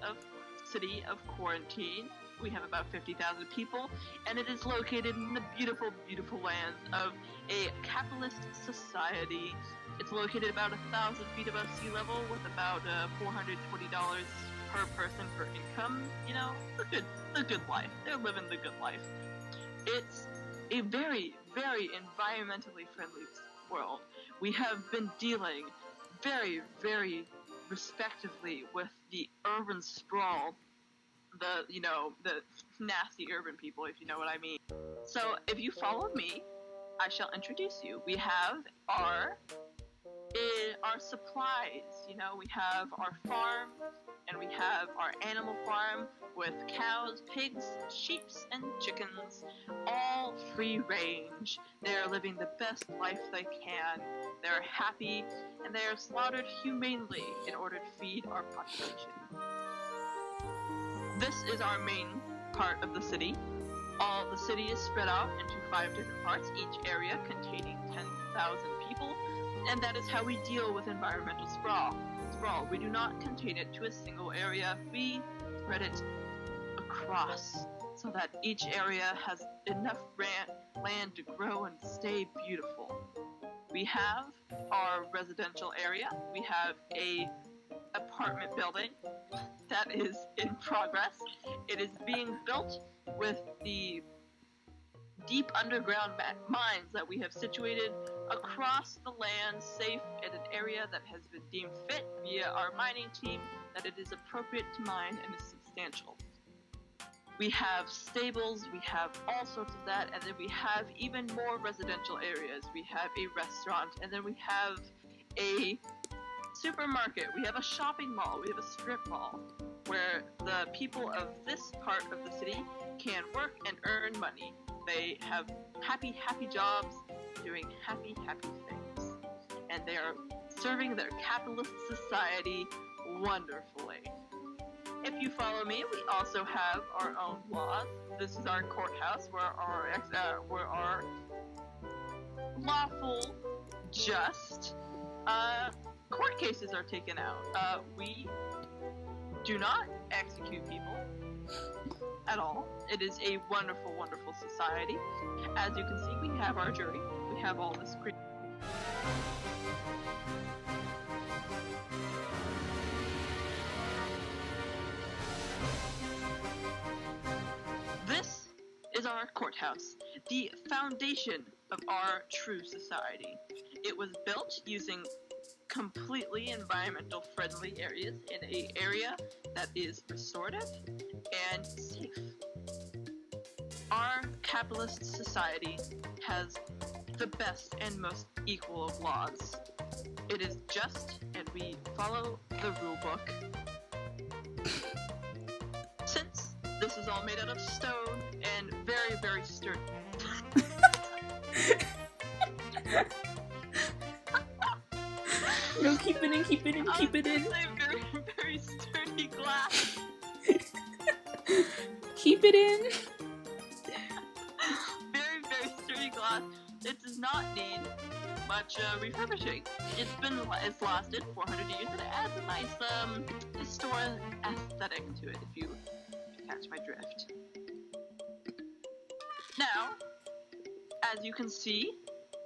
of city of Quarantine. We have about 50,000 people, and it is located in the beautiful, beautiful lands of a capitalist society. It's located about 1,000 feet above sea level with about $420 per person per income. You know, the good life. They're living the good life. It's a very, very environmentally friendly world. We have been dealing very, very respectively with the urban sprawl, the nasty urban people, if you know what I mean. So if you follow me, I shall introduce you. We have our supplies. You know, we have our farm, and we have our animal farm with cows, pigs, sheep, and chickens, all free range. They are living the best life they can. They're happy, and they are slaughtered humanely in order to feed our population. This is our main part of the city. All the city is spread out into 5 different parts, each area containing 10,000 people, and that is how we deal with environmental sprawl. We do not contain it to a single area. We spread it across so that each area has enough land to grow and stay beautiful. We have our residential area. We have a apartment building that is in progress. It is being built with the deep underground mines that we have situated across the land, safe in an area that has been deemed fit via our mining team, that it is appropriate to mine and is substantial. We have stables, we have all sorts of that, and then we have even more residential areas. We have a restaurant, and then we have a supermarket, we have a shopping mall, we have a strip mall, where the people of this part of the city can work and earn money. They have happy, happy jobs, doing happy, happy things. And they are serving their capitalist society wonderfully. If you follow me, we also have our own laws. This is our courthouse where our lawful, just court cases are taken out. We do not execute people at all. It is a wonderful, wonderful society. As you can see, we have our jury. We have all this great. This is our courthouse, the foundation of our true society. It was built using completely environmental friendly areas in an area that is restorative and safe. Our capitalist society has the best and most equal of laws. It is just, and we follow the rule book. Since this is all made out of stone and very, very sturdy. No, keep it in, keep it in, keep it in. Very, very sturdy glass. Keep it in. Very, very sturdy glass. It does not need much refurbishing. It's lasted 400 years, and it adds a nice historic aesthetic to it, if you catch my drift. Now, as you can see,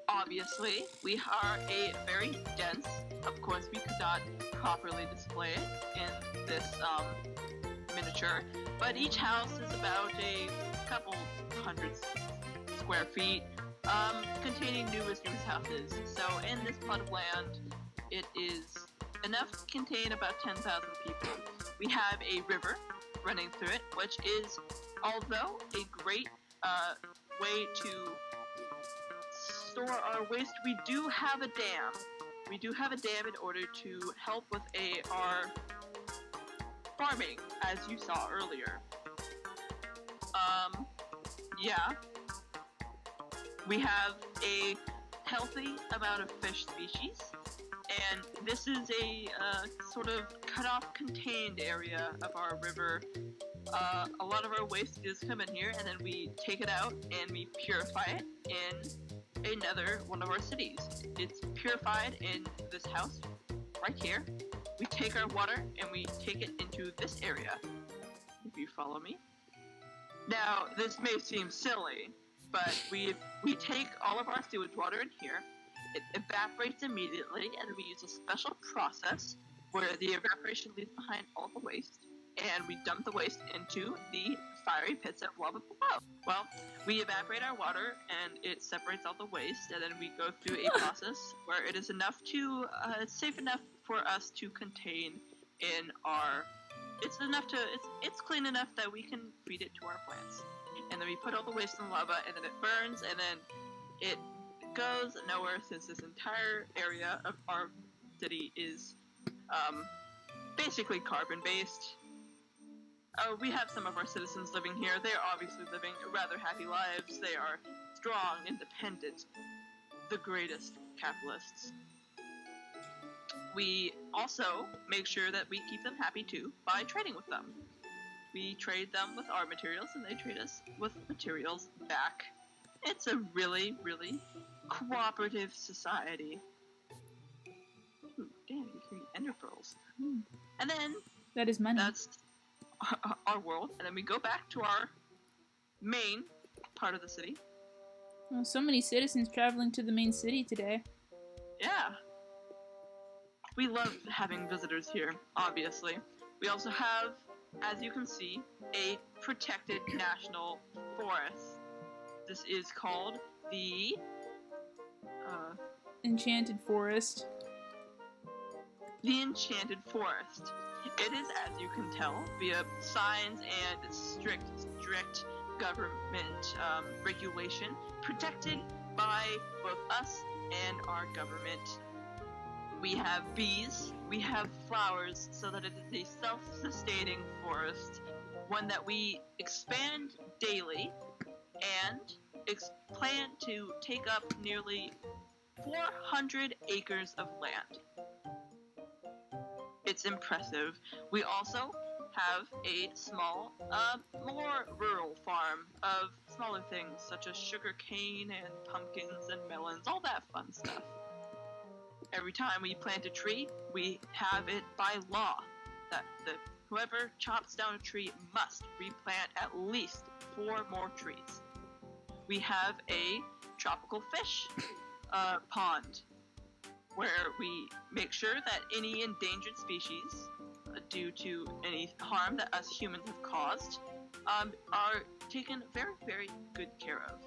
obviously, we are a very dense. Of course, we could not properly display it in this miniature, but each house is about a couple hundred square feet, containing numerous houses. So in this plot of land, it is enough to contain about 10,000 people. We have a river running through it, which is, although a great way to store our waste, we do have a dam. We do have a dam in order to help with our farming, as you saw earlier. Yeah. We have a healthy amount of fish species, and this is a sort of cut-off, contained area of our river. A lot of our waste does come in here, and then we take it out and we purify it in another one of our cities. It's purified in this house right here, we take our water and we take it into this area, if you follow me. Now, this may seem silly, but we take all of our sewage water in here, it evaporates immediately, and we use a special process where the evaporation leaves behind all the waste, and we dump the waste into the fiery pits of lava below. Well, we evaporate our water, and it separates all the waste, and then we go through a process where it is enough to, it's safe enough for us to contain in our, it's clean enough that we can feed it to our plants. And then we put all the waste in the lava, and then it burns, and then it goes nowhere, since this entire area of our city is basically carbon-based. We have some of our citizens living here. They are obviously living rather happy lives. They are strong, independent, the greatest capitalists. We also make sure that we keep them happy too by trading with them. We trade them with our materials, and they trade us with materials back. It's a really, really cooperative society. Ooh, damn, you can eat ender pearls. And then That is money. that's our world, and then we go back to our main part of the city. Well, so many citizens traveling to the main city today. Yeah. We love having visitors here, obviously. We also have, as you can see, a protected national forest. This is called the Enchanted Forest. the Enchanted Forest. It is, as you can tell, via signs and strict government regulation, protected by both us and our government. We have bees, we have flowers, so that it is a self-sustaining forest, one that we expand daily, and plan to take up nearly 400 acres of land. It's impressive. We also have a small, more rural farm of smaller things, such as sugar cane and pumpkins and melons, all that fun stuff. Every time we plant a tree, we have it by law that whoever chops down a tree must replant at least 4 more trees. We have a tropical fish pond, where we make sure that any endangered species, due to any harm that us humans have caused, are taken very, very good care of.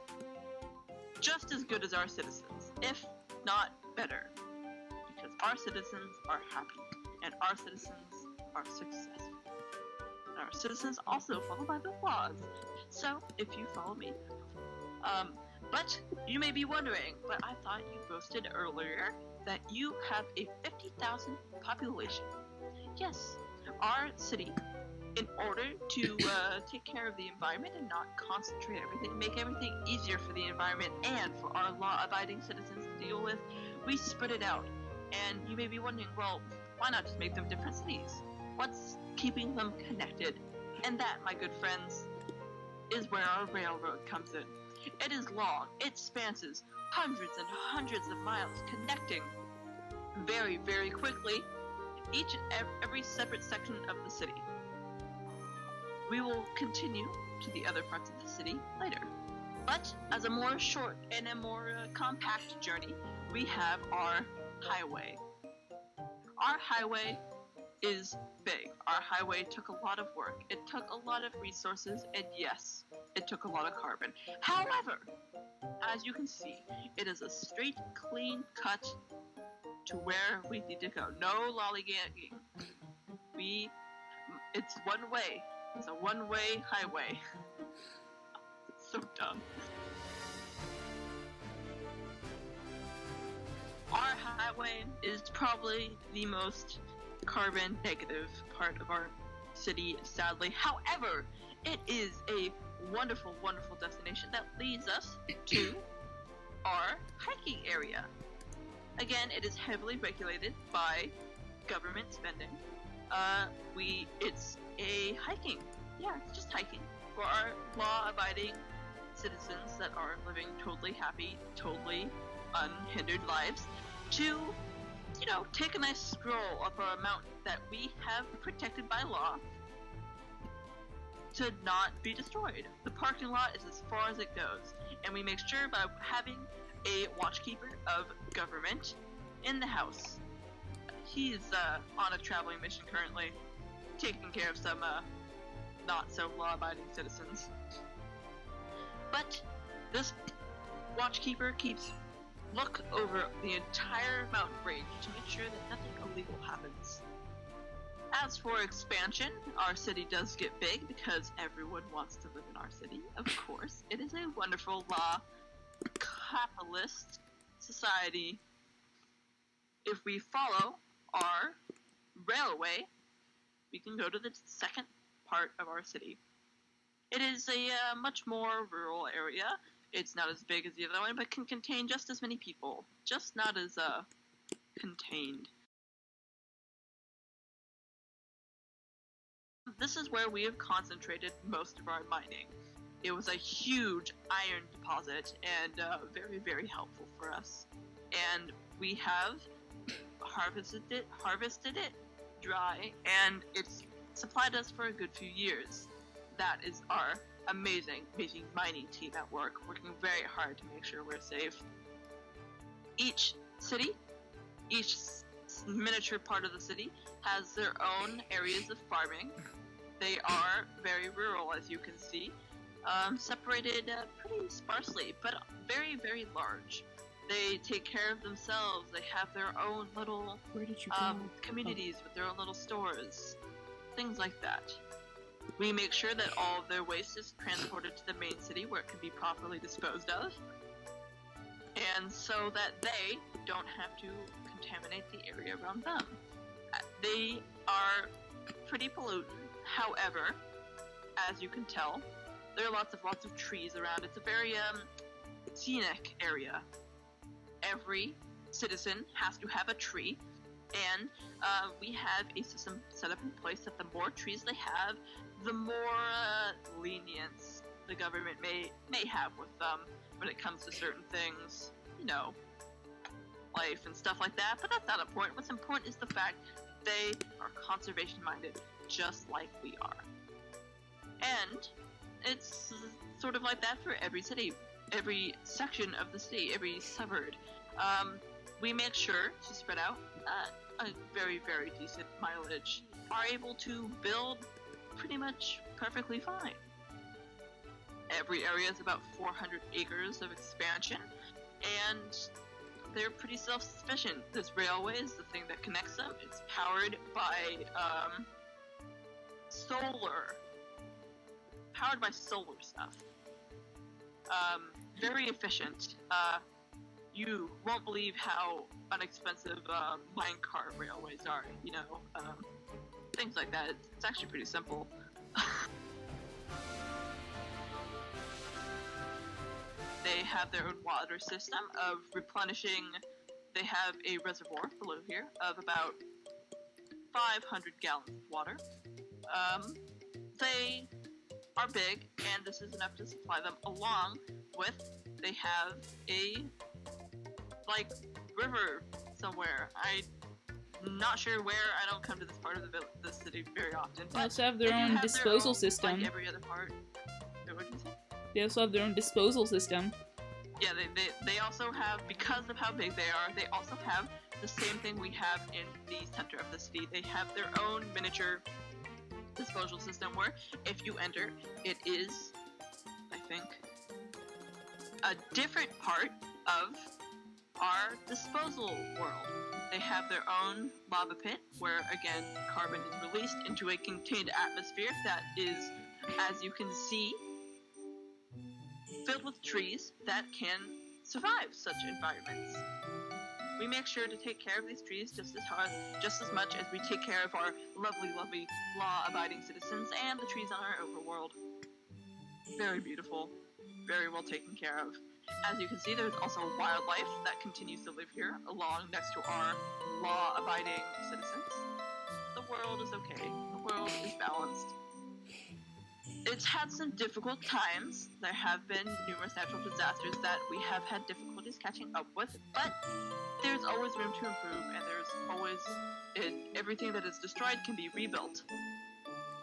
Just as good as our citizens, if not better. Because our citizens are happy, and our citizens are successful. And our citizens also follow by the laws. So, if you follow me. But you may be wondering, but I thought you boasted earlier that you have a 50,000 population. Yes, our city, in order to take care of the environment and not concentrate everything, make everything easier for the environment and for our law-abiding citizens to deal with, we spread it out. And you may be wondering, well, why not just make them different cities? What's keeping them connected? And that, my good friends, is where our railroad comes in. It is long, it spans hundreds and hundreds of miles, connecting very, very quickly each and every separate section of the city. We will continue to the other parts of the city later. But as a more short and a more compact journey, we have our highway. Our highway is big. Our highway took a lot of work. It took a lot of resources, and yes, it took a lot of carbon. However, as you can see, it is a straight, clean cut to where we need to go. No lollygagging. It's one way. It's a one-way highway. It's so dumb. Our highway is probably the most carbon negative part of our city, sadly. However, it is a wonderful, wonderful destination that leads us to our hiking area. Again, it is heavily regulated by government spending. It's a hiking. Yeah, it's just hiking for our law-abiding citizens that are living totally happy, totally unhindered lives to you know, take a nice stroll up a mountain that we have protected by law to not be destroyed. The parking lot is as far as it goes, and we make sure by having a watchkeeper of government in the house. He's on a traveling mission currently, taking care of some not so law-abiding citizens. But this watchkeeper keeps look over the entire mountain range to make sure that nothing illegal happens. As for expansion, our city does get big because everyone wants to live in our city, of course. It is a wonderful law capitalist society. If we follow our railway, we can go to the second part of our city. It is a much more rural area. It's not as big as the other one, but can contain just as many people, just not as contained. This is where we have concentrated most of our mining. It was a huge iron deposit and very, very helpful for us. And we have harvested it dry, and it's supplied us for a good few years. That is our amazing mining team at work, working very hard to make sure we're safe. Each city, each miniature part of the city, has their own areas of farming. They are very rural, as you can see, separated pretty sparsely, but very, very large. They take care of themselves. They have their own little communities with their own little stores, things like that. We make sure that all of their waste is transported to the main city where it can be properly disposed of, and so that they don't have to contaminate the area around them. They are pretty pollutant. However, as you can tell, there are lots of trees around. It's a very scenic area. Every citizen has to have a tree, and we have a system set up in place that the more trees they have, the more lenience the government may have with them when it comes to certain things, you know, life and stuff like that. But that's not important. What's important is the fact they are conservation-minded, just like we are. And it's sort of like that for every city, every section of the city, every suburb. We make sure to spread out a very, very decent mileage, are able to build pretty much perfectly fine. Every area is about 400 acres of expansion, and they're pretty self-sufficient. This railway is the thing that connects them. It's powered by solar stuff. Very efficient. You won't believe how inexpensive minecart railways are, you know, things like that. It's actually pretty simple. They have their own water system of replenishing. They have a reservoir below here of about 500 gallons of water. They are big, and this is enough to supply them, along with they have a river somewhere. I'm not sure where. I don't come to this part of the city very often. They also have their own disposal system. Like every other part. What did you say? They also have their own disposal system. Yeah, they also have, because of how big they are, they also have the same thing we have in the center of the city. They have their own miniature disposal system where if you enter, it is, I think, a different part of our disposal world. They have their own lava pit where, again, carbon is released into a contained atmosphere that is, as you can see, filled with trees that can survive such environments. We make sure to take care of these trees just as much as we take care of our lovely, lovely law-abiding citizens and the trees on our overworld. Very beautiful, very well taken care of. As you can see, there's also wildlife that continues to live here, along next to our law-abiding citizens. The world is okay. The world is balanced. It's had some difficult times. There have been numerous natural disasters that we have had difficulties catching up with, but there's always room to improve, and there's always everything that is destroyed can be rebuilt.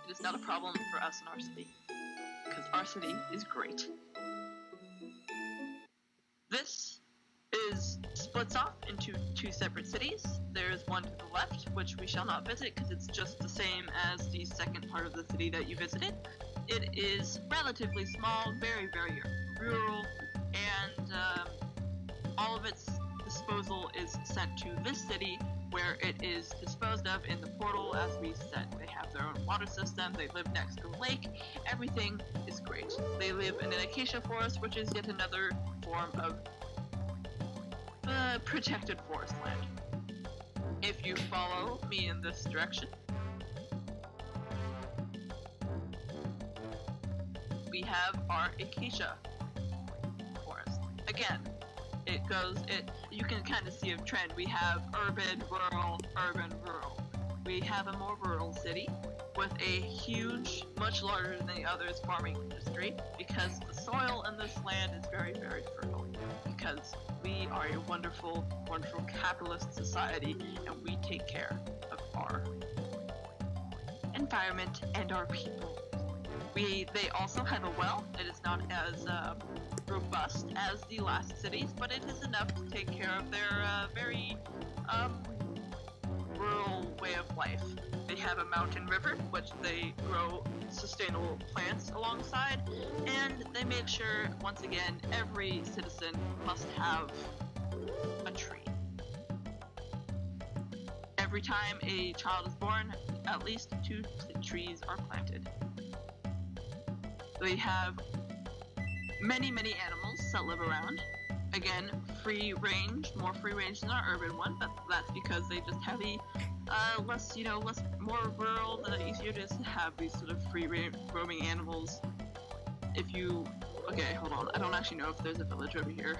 It is not a problem for us in our city, because our city is great. This splits off into 2 separate cities. There's one to the left, which we shall not visit because it's just the same as the second part of the city that you visited. It is relatively small, very, very rural, and all of its disposal is sent to this city, where it is disposed of in the portal, as we said. They have their own water system, they live next to a lake, everything is great. They live in an acacia forest, which is yet another form of protected forest land. If you follow me in this direction, we have our acacia forest. Again, you can kind of see a trend. We have urban, rural, urban, rural. We have a more rural city with a huge, much larger than the others farming industry, because the soil in this land is very, very fertile. Because we are a wonderful, wonderful capitalist society, and we take care of our environment and our people. They also have a well. It is not as robust as the last cities, but it is enough to take care of their very rural way of life. They have a mountain river, which they grow sustainable plants alongside, and they make sure, once again, every citizen must have a tree. Every time a child is born, at least 2 trees are planted. They have many, many animals that live around. Again, free range, more free range than our urban one, but that's because they just have more rural, easier to have these sort of free roaming animals. Okay, hold on, I don't actually know if there's a village over here.